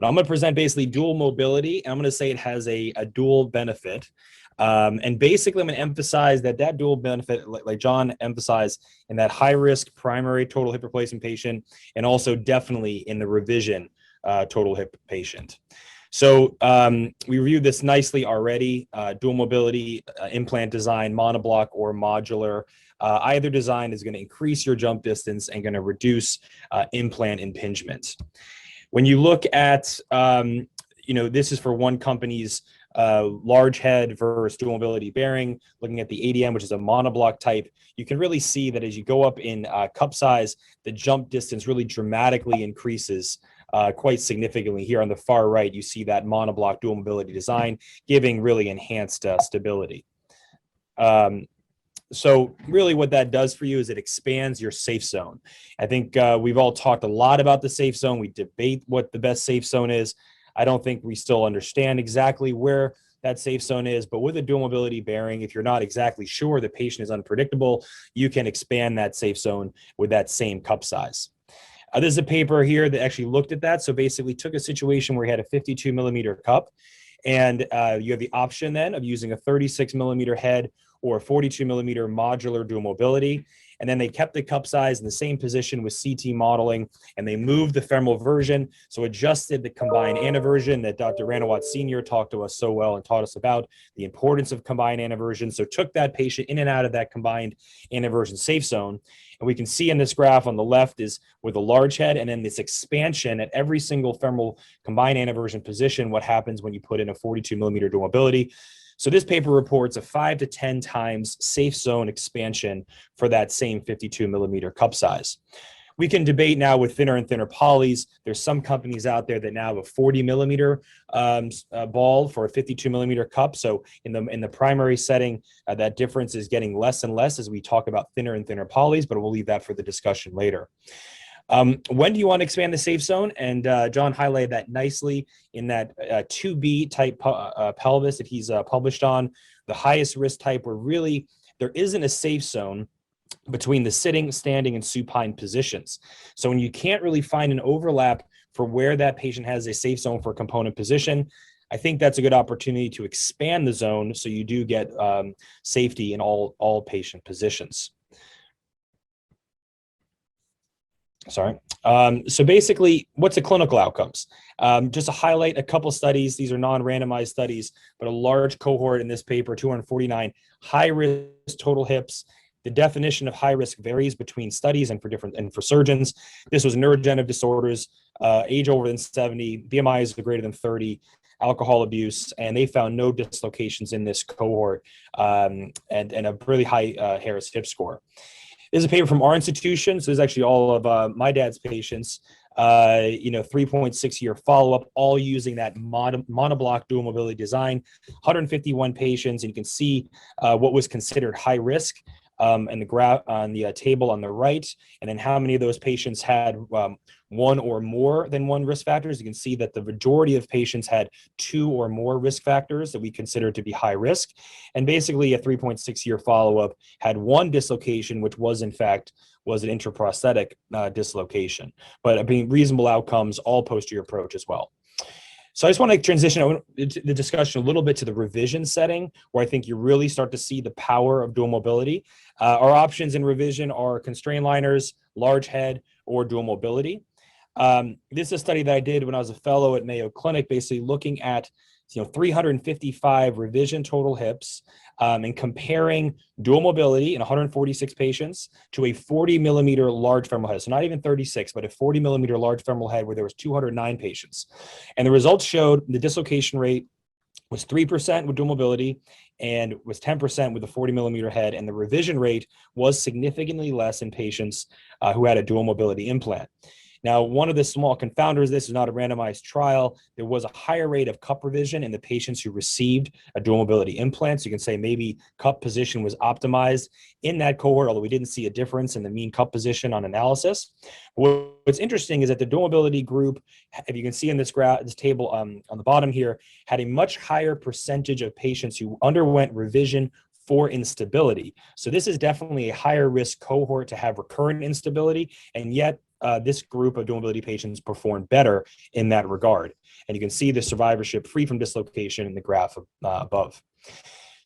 But I'm going to present basically dual mobility, and I'm going to say it has a dual benefit. And basically, I'm going to emphasize that dual benefit, like John emphasized, in that high-risk primary total hip replacement patient, and also definitely in the revision total hip patient. So we reviewed this nicely already. Dual mobility, implant design, monoblock or modular. Either design is going to increase your jump distance and going to reduce implant impingement. When you look at, this is for one company's large head versus dual mobility bearing, looking at the ADM, which is a monoblock type, you can really see that as you go up in cup size, the jump distance really dramatically increases quite significantly. Here on the far right, you see that monoblock dual mobility design giving really enhanced stability. So really what that does for you is it expands your safe zone. I think we've all talked a lot about the safe zone. We debate what the best safe zone is. I don't think we still understand exactly where that safe zone is, but with a dual mobility bearing, if you're not exactly sure the patient is unpredictable, you can expand that safe zone with that same cup size. There's a paper here that actually looked at that. So basically took a situation where you had a 52 millimeter cup, and you have the option then of using a 36 millimeter head or a 42 millimeter modular dual mobility. And then they kept the cup size in the same position with CT modeling, and they moved the femoral version. So adjusted the combined anteversion that Dr. Ranawat Sr. talked to us so well and taught us about the importance of combined anteversion. So took that patient in and out of that combined anteversion safe zone. And we can see in this graph on the left is with a large head, and then this expansion at every single femoral combined anteversion position, what happens when you put in a 42 millimeter dual mobility. So this paper reports a 5 to 10 times safe zone expansion for that same 52 millimeter cup size. We can debate now with thinner and thinner polys. There's some companies out there that now have a 40 millimeter ball for a 52 millimeter cup. So in the primary setting, that difference is getting less and less as we talk about thinner and thinner polys, but we'll leave that for the discussion later. When do you want to expand the safe zone? And John highlighted that nicely in that 2B type pelvis that he's published on, the highest risk type where really there isn't a safe zone between the sitting, standing, and supine positions. So when you can't really find an overlap for where that patient has a safe zone for a component position, I think that's a good opportunity to expand the zone so you do get safety in all patient positions. Sorry. So basically, what's the clinical outcomes? Just to highlight a couple studies, these are non-randomized studies, but a large cohort in this paper, 249 high-risk total hips. The definition of high risk varies between studies and for surgeons. This was neurodegenerative disorders, age over than 70, BMIs greater than 30, alcohol abuse, and they found no dislocations in this cohort and a really high Harris hip score. This is a paper from our institution. So this is actually all of my dad's patients, 3.6 year follow-up, all using that monoblock dual mobility design, 151 patients. And you can see what was considered high risk and the graph on the table on the right, and then how many of those patients had one or more than one risk factors. You can see that the majority of patients had 2 or more risk factors that we consider to be high risk. And basically a 3.6 year follow-up had one dislocation, which was in fact an intraprosthetic dislocation, but being reasonable outcomes, all posterior approach as well. So I just want to transition the discussion a little bit to the revision setting, where I think you really start to see the power of dual mobility. Our options in revision are constrained liners, large head, or dual mobility. This is a study that I did when I was a fellow at Mayo Clinic, basically looking at 355 revision total hips and comparing dual mobility in 146 patients to a 40 millimeter large femoral head. So not even 36, but a 40 millimeter large femoral head where there was 209 patients. And the results showed the dislocation rate was 3% with dual mobility and was 10% with the 40 millimeter head. And the revision rate was significantly less in patients who had a dual mobility implant. Now, one of the small confounders, this is not a randomized trial. There was a higher rate of cup revision in the patients who received a dual mobility implant. So you can say maybe cup position was optimized in that cohort, although we didn't see a difference in the mean cup position on analysis. What's interesting is that the dual mobility group, if you can see in this table on the bottom here, had a much higher percentage of patients who underwent revision for instability. So this is definitely a higher risk cohort to have recurrent instability, and yet this group of dual mobility patients performed better in that regard. And you can see the survivorship free from dislocation in the graph above.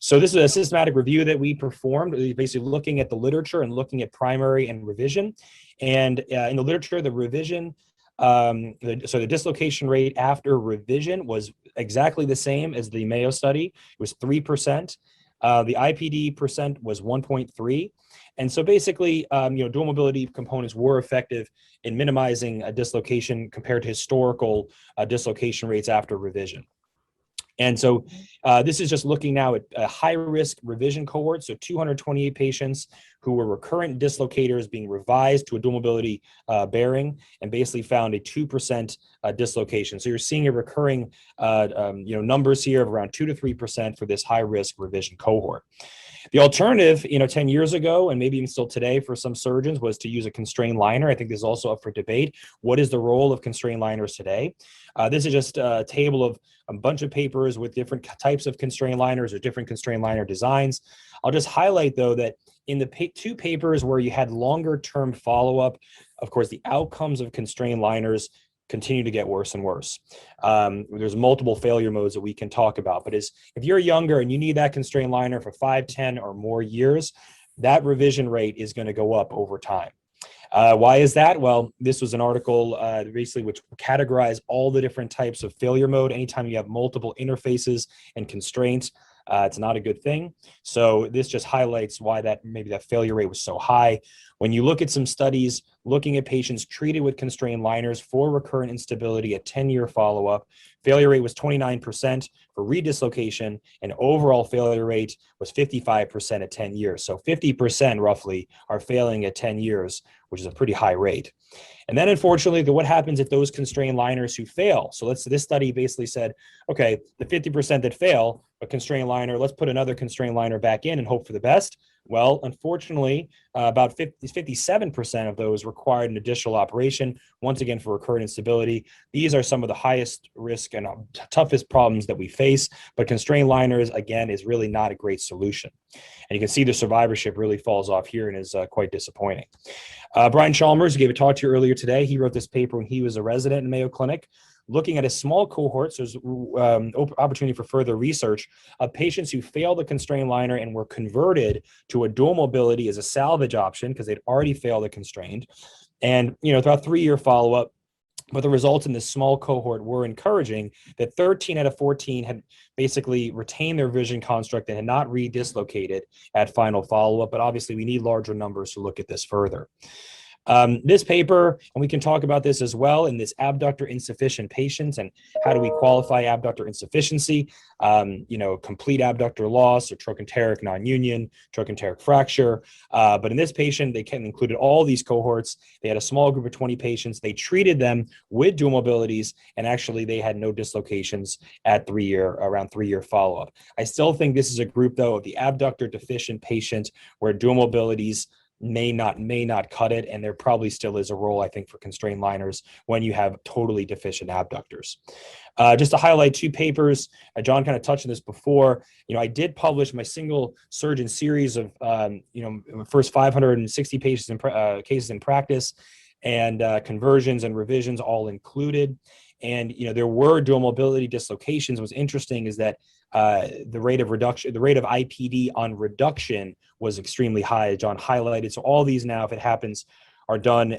So this is a systematic review that we performed, basically looking at the literature and looking at primary and revision. And in the literature, the revision, so the dislocation rate after revision was exactly the same as the Mayo study. It was 3%. The IPD percent was 1.3. And so basically, dual mobility components were effective in minimizing a dislocation compared to historical dislocation rates after revision. And so this is just looking now at a high-risk revision cohort, so 228 patients who were recurrent dislocators being revised to a dual mobility bearing, and basically found a 2% dislocation. So you're seeing a recurring numbers here of around 2 to 3% for this high-risk revision cohort. The alternative, 10 years ago, and maybe even still today for some surgeons, was to use a constrained liner. I think this is also up for debate. What is the role of constrained liners today? This is just a table of a bunch of papers with different types of constrained liners or different constrained liner designs. I'll just highlight, though, that in the two papers where you had longer-term follow-up, of course, the outcomes of constrained liners continue to get worse and worse. There's multiple failure modes that we can talk about, but if you're younger and you need that constrained liner for 5, 10 or more years, that revision rate is going to go up over time. Why is that? Well, this was an article recently which categorized all the different types of failure mode. Anytime you have multiple interfaces and constraints, it's not a good thing. So this just highlights why maybe that failure rate was so high. When you look at some studies looking at patients treated with constrained liners for recurrent instability at 10-year follow-up, failure rate was 29% for redislocation, and overall failure rate was 55% at 10 years. So 50% roughly are failing at 10 years, which is a pretty high rate. And then unfortunately, what happens if those constrained liners who fail? So this study basically said, okay, the 50% that fail, a constrained liner, let's put another constrained liner back in and hope for the best. Well, unfortunately, about 57% of those required an additional operation, once again for recurrent instability. These are some of the highest risk and toughest problems that we face, but constrained liners, again, is really not a great solution. And you can see the survivorship really falls off here and is quite disappointing. Brian Chalmers, who gave a talk to you earlier today, he wrote this paper when he was a resident in Mayo Clinic, looking at a small cohort, so there's opportunity for further research of patients who failed the constrained liner and were converted to a dual mobility as a salvage option because they'd already failed the constrained. And, throughout 3-year follow-up, but the results in this small cohort were encouraging that 13 out of 14 had basically retained their vision construct and had not redislocated at final follow-up. But obviously, we need larger numbers to look at this further. This paper, and we can talk about this as well, in this abductor insufficient patients and how do we qualify abductor insufficiency, complete abductor loss or trochanteric non-union, trochanteric fracture. But in this patient, they included all these cohorts. They had a small group of 20 patients. They treated them with dual mobilities, and actually they had no dislocations at around 3-year follow-up. I still think this is a group, though, of the abductor deficient patient where dual mobilities may not cut it, and there probably still is a role, I think, for constrained liners when you have totally deficient abductors. Just to highlight 2 papers, John kind of touched on this before. I did publish my single surgeon series of first 560 cases in practice, and conversions and revisions all included. And there were dual mobility dislocations. What's interesting is that the rate of IPD on reduction was extremely high, as John highlighted. So all these now, if it happens, are done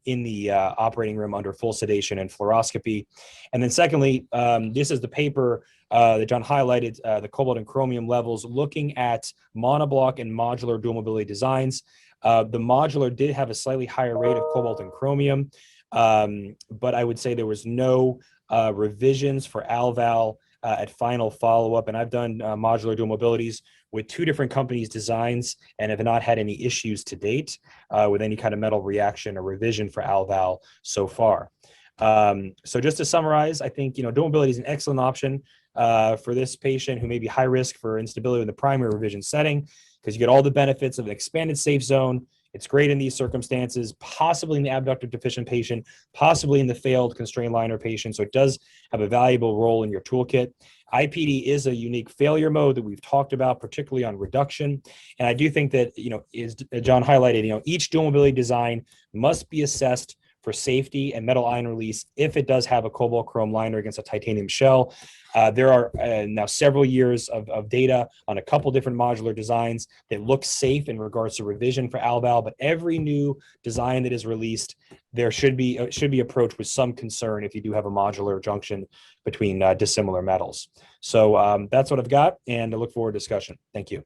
in the operating room under full sedation and fluoroscopy. And then secondly, this is the paper that John highlighted, the cobalt and chromium levels, looking at monoblock and modular dual mobility designs. The modular did have a slightly higher rate of cobalt and chromium, but I would say there was no revisions for ALVAL at final follow-up. And I've done modular dual mobilities with 2 different companies' designs and have not had any issues to date with any kind of metal reaction or revision for ALVAL so far. So just to summarize, I think dual mobility is an excellent option for this patient who may be high risk for instability in the primary revision setting, because you get all the benefits of an expanded safe zone. It's great in these circumstances, possibly in the abductor deficient patient, possibly in the failed constrained liner patient. So it does have a valuable role in your toolkit. IPD is a unique failure mode that we've talked about, particularly on reduction. And I do think that, as John highlighted, each dual mobility design must be assessed for safety and metal ion release if it does have a cobalt chrome liner against a titanium shell. There are now several years of data on a couple different modular designs that look safe in regards to revision for ALVAL, but every new design that is released, there should be approached with some concern if you do have a modular junction between dissimilar metals. So that's what I've got, and I look forward to discussion. Thank you.